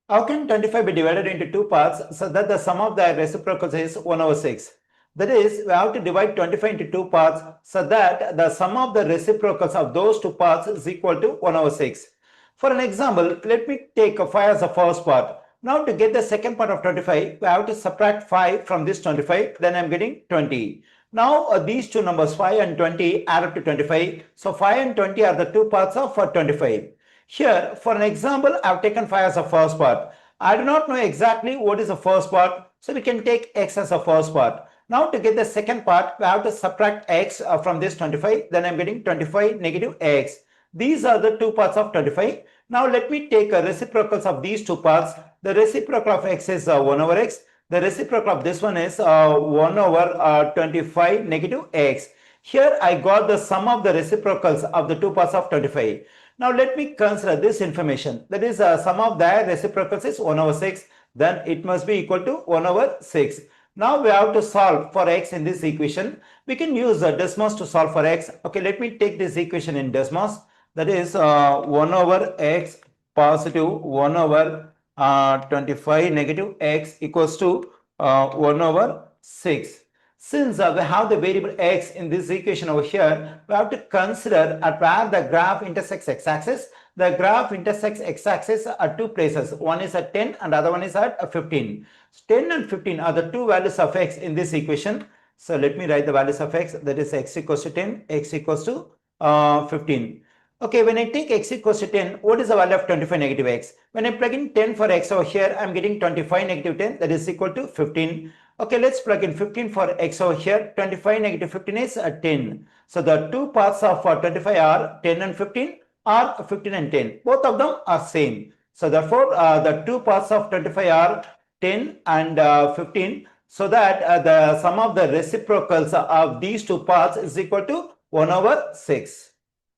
How can 25 be divided into two parts so that the sum of the reciprocals is 1 over 6? That is, we have to divide 25 into two parts so that the sum of the reciprocals of those two parts is equal to 1 over 6. For an example, let me take 5 as the first part. Now to get the second part of 25, we have to subtract 5 from this 25, then I am getting 20. Now these two numbers 5 and 20 add up to 25. So 5 and 20 are the two parts of 25. Here, for an example, I have taken 5 as the first part. I do not know exactly what is the first part, so we can take x as the first part. Now to get the second part, we have to subtract x from this 25, then I am getting 25 negative x. These are the two parts of 25. Now let me take a reciprocals of these two parts. The reciprocal of x is 1 over x. The reciprocal of this one is 1 over 25 negative x. Here I got the sum of the reciprocals of the two parts of 25. Now let me consider this information. That is sum of their reciprocals is 1 over 6. Then it must be equal to 1 over 6. Now we have to solve for x in this equation. We can use Desmos to solve for x. Okay, let me take this equation in Desmos. That is 1 over x positive 1 over 25 negative x equals to 1 over 6. Since we have the variable x in this equation over here, we have to consider at where the graph intersects x-axis. The graph intersects x-axis at two places. One is at 10 and the other one is at 15. 10 and 15 are the two values of x in this equation. So let me write the values of x. That is x equals to 10, x equals to 15. Okay, when I take x equals to 10, what is the value of 25 negative x? When I plug in 10 for x over here, I am getting 25 negative 10, that is equal to 15. Okay, let's plug in 15 for x over here. 25 negative 15 is 10. So the two parts of 25 are 10 and 15 or 15 and 10. Both of them are same. So therefore, the two parts of 25 are 10 and 15. So that the sum of the reciprocals of these two parts is equal to 1 over 6.